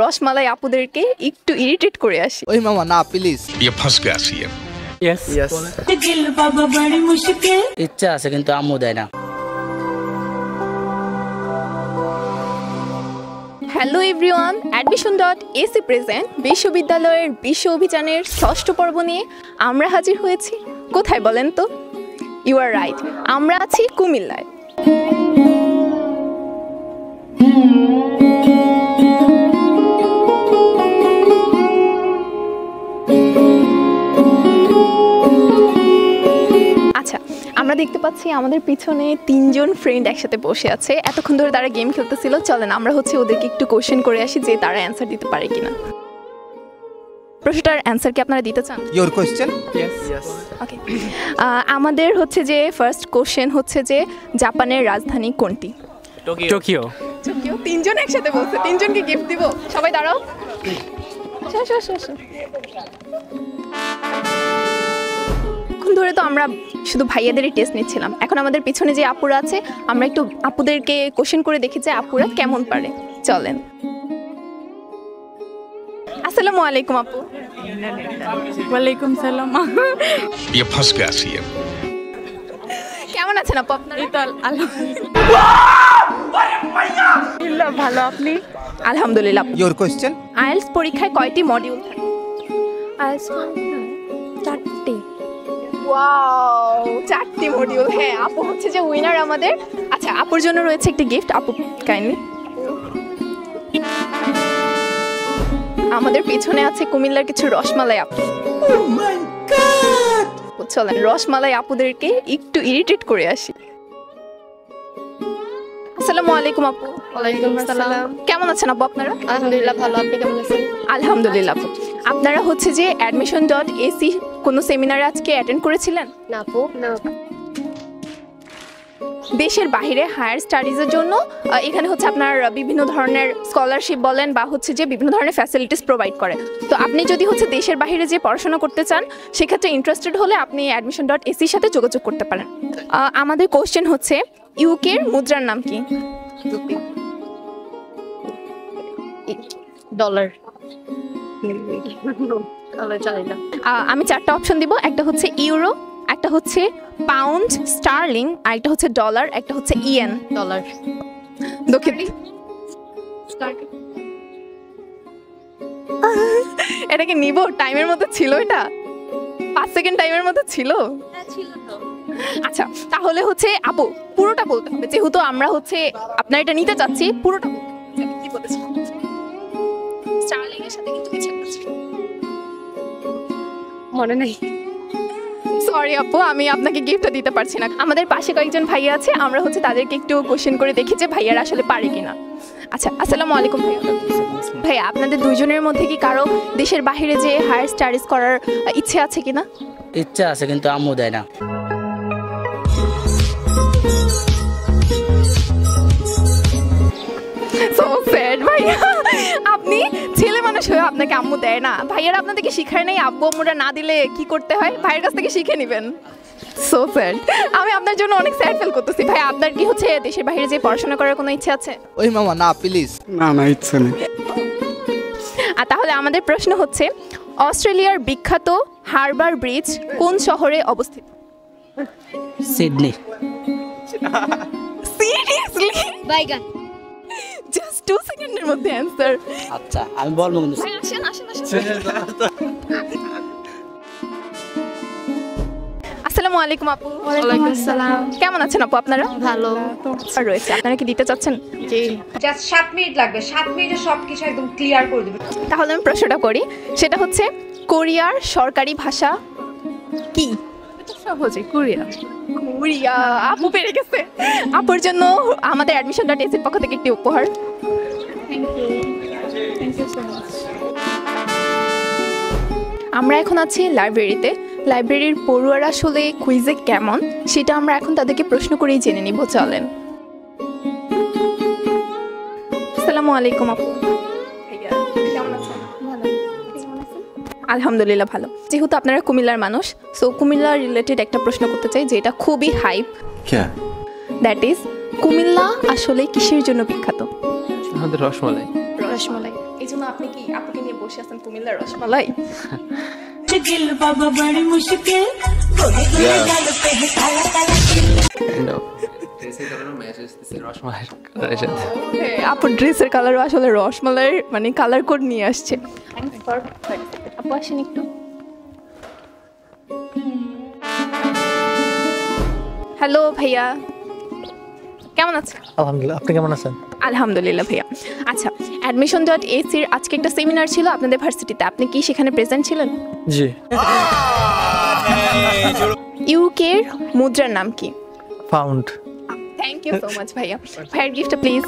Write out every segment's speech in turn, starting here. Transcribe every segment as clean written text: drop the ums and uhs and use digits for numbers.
রসমালাই আপুদেরকে একটু ইরিটেট করে আসি। ওই মামা না প্লিজ। ये फंस गया सीएम। यस ইচ্ছা আছে কিন্তু আম্মু দেয় না। হ্যালো এভরিওয়ান, admission.ac প্রেজেন্ট বিশ্ববিদ্যালয়ের বিশ্ব অভিযানের ৬ষ্ঠ পর্ব নিয়ে আমরা হাজির হয়েছি। কোথায় বলেন তো? ইউ আর রাইট, আমরা আছি কুমিল্লায়। আচ্ছা, আমরা দেখতে পাচ্ছি আমাদের পিছনে 3 জন ফ্রেন্ড একসাথে বসে আছে। এতক্ষণ ধরে তারা গেম খেলতেছিল। চলেন আমরা ওদেরকে একটু কোশ্চেন করে আসি যে তারা অ্যান্সার দিতে পারে কিনা। প্রশ্নটার অ্যান্সার কি আপনারা দিতে চান? Your question. ইয়েস ওকে, আমাদের যে ফার্স্ট কোশ্চেন হচ্ছে যে জাপানের রাজধানী কোনটি? টোকিও। টোকিও। 3 জন একসাথে বলছে, 3 জনকে গিফট দিব। সবাই দাঁড়াও। এখন ধরে তো আমরা শুধু ভাইয়াদেরই টেস্ট নিচ্ছিলাম। এখন আমাদের পিছনে যে আপুরা আছে, আমরা একটু আপুদেরকে কোশ্চেন করে দেখি যে আপুরা কেমন পারে। চলেন। আসসালামু আলাইকুম আপু। ওয়ালাইকুম সালাম। ये फंस गया सीएम। কেমন আছেন আপু আপনারা? এই তো আলহামদুলিল্লাহ ভালো, আপনি? আলহামদুলিল্লাহ। Your question. আইএলটিএস পরীক্ষায় কয়টি মডিউল থাকে? আইএলটিএস 4টি। ওয়াও, 4টি মডিউল। হ্যাঁ, আপু হচ্ছে যে উইনার আমাদের। আচ্ছা, আপুর জন্য রয়েছে একটি গিফট। আপু কাইন্ডলি। আমাদের পিছনে আছে কুমিল্লার কিছু রসমালাই আপু। ও মাই গড! চলেন রসমালাই আপুদেরকে একটু ইরিটেট করে আসি। আসসালামু আলাইকুম আপু। ওয়ালাইকুম আসসালাম। কেমন আছেন আপু আপনারা? আলহামদুলিল্লাহ ভালো, আপনি কেমন আছেন? আলহামদুলিল্লাহ আপু। আপনারা হচ্ছে যে admission.ac কোনো সেমিনারে আজকে অ্যাটেন্ড করেছিলেন? না আপু, না। দেশের বাইরে হায়ার স্টাডিজের জন্য এখানে হচ্ছে আপনার বিভিন্ন ধরনের স্কলারশিপ বলেন বা হচ্ছে যে বিভিন্ন ধরনের ফ্যাসিলিটিস প্রোভাইড করে। তো আপনি যদি হচ্ছে দেশের বাইরে যে পড়াশোনা করতে চান, সেক্ষেত্রে ইন্টারেস্টেড হলে আপনি admission.ac সাথে যোগাযোগ করতে পারেন। আমাদের কোশ্চেন হচ্ছে ইউকের মুদ্রার নাম কি? ডলার। জানি না। আমি 4টা অপশন দিব। একটা হচ্ছে ইউরো, একটা হচ্ছে পাউন্ড স্টার্লিং, আর একটা হচ্ছে ডলার, একটা হচ্ছে ইয়েন। ডলার। দুঃখিত, এটা কি নিব? টাইমের মধ্যে ছিল, এটা 5 সেকেন্ড টাইমের মধ্যে ছিল। আচ্ছা, তাহলে হচ্ছে আপু পুরোটা বলতে হবে, যেহেতু আমরা হচ্ছে আপনার এটা নিতে চাচ্ছি। পুরোটা বলতে হবে। কি বলেছি? স্টার্লিং এর সাথে কিন্তু কিছু একটা ছিল। মনে নেই। সরি আপু, আমি আপনাকে গিফটটা দিতে পারছি না। আমাদের পাশে কয়েকজন ভাইয়া আছে, আমরা হচ্ছে তাদেরকে একটু কোশ্চেন করে দেখি যে ভাইয়ারা আসলে পারে কিনা। আচ্ছা, আসসালামু আলাইকুম ভাইয়া। ভাইয়া, আপনাদের 2 জনের মধ্যে কি কারো দেশের বাইরে যে হায়ার স্টাডিজ করার ইচ্ছে আছে কিনা? ইচ্ছা আছে কিন্তু আম্মু দেয় না। সো স্যাড ভাইয়া, আপনি ছেলে মানুষ হয়ে আপনাকে আম্মু দেয় না। ভাইয়ারা আপনাদেরকে শিখায় নাই আব্বু আম্মুরা না দিলে কি করতে হয়? ভাইয়ের কাছ থেকে শিখে নেবেন। সো স্যাড, আমি আপনার জন্য অনেক স্যাড ফিল করতেছি। ভাই, আপনার কি হচ্ছে দেশের বাইরে যে পড়াশোনা করার কোনো ইচ্ছে আছে? ওই মামা না প্লিজ। না ইচ্ছা নেই। আর তাহলে আমাদের প্রশ্ন হচ্ছে অস্ট্রেলিয়ার বিখ্যাত হারবার ব্রিজ কোন শহরে অবস্থিত? সিডনি। সিরিয়াসলি? বাইগান। জাস্ট 2 সেকেন্ডের মধ্যে অ্যানসার। আচ্ছা, আমি বলবো কিন্তু। ভাই আসেন। আসসালামু আলাইকুম আপু। ওয়ালাইকুম আসসালাম। কেমন আছেন আপু আপনারা? ভালো। আর রয়েছে, আপনারা কি দিতে চাচ্ছেন? জি। জাস্ট 7 মিনিট লাগবে, 7 মিনিটে সবকিছু একদম ক্লিয়ার করে দেবে। তাহলে আমি প্রশ্নটা করি, সেটা হচ্ছে কোরিয়ার সরকারি ভাষা কি? সহজে কোরিয়া। কোরিয়া। আপু পেরে গেছে। আপুর জন্য আমাদের admission.ac পক্ষ থেকে একটি উপহার। Thank you so much. আমরা এখন আছি লাইব্রেরিতে। লাইব্রেরির পড়ুয়ারা আসলে কুইজে কেমন, সেটা আমরা এখন তাদেরকে প্রশ্ন করেই জেনে নিব। চলেন। আসসালামু আলাইকুম আপু। কেমন আছেন? আলহামদুলিল্লাহ ভালো। যেহেতু আপনারা কুমিল্লার মানুষ, সো কুমিল্লা রিলেটেড একটা প্রশ্ন করতে চাই যেটা খুবই হাইপ। দ্যাট ইজ কুমিল্লা আসলে কিসের জন্য বিখ্যাত? আমাদের রসমালাই। রসমালাই। এই জন্য আপনি কি আপুকে নিয়ে বসে আছেন কুমিল্লার রসমালাই? मुश्किल बाबा बड़ी मुश्किल আপুর ড্রেসের কালারও আসলে রসমালাইয়ের মানে কালার কোড নিয়ে আসছে। আপু আসেন একটু। হ্যালো ভাইয়া, কেমন আছেন? আলহামদুলিল্লাহ, আপনি কেমন আছেন? আলহামদুলিল্লাহ ভাইয়া। আচ্ছা, admission.ac-র আজকে একটা সেমিনার ছিল আপনাদের ভার্সিটিতে, আপনি কি সেখানে প্রেজেন্ট ছিলেন? জি। ইউকের মুদ্রার নাম কি? Pound. Thank you so much ভাইয়া। ভাইয়ের গিফটটা প্লিজ।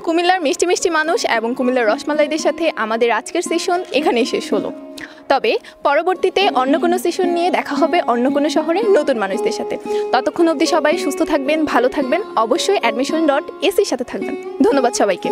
কুমিল্লার মিষ্টি মিষ্টি মানুষ এবং কুমিল্লার রসমালাইদের সাথে আমাদের আজকের সেশন এখানেই শেষ হলো। তবে পরবর্তীতে অন্য কোনো সেশন নিয়ে দেখা হবে অন্য কোনো শহরে নতুন মানুষদের সাথে। ততক্ষণ অবধি সবাই সুস্থ থাকবেন, ভালো থাকবেন, অবশ্যই admission.ac-র সাথে থাকবেন। ধন্যবাদ সবাইকে।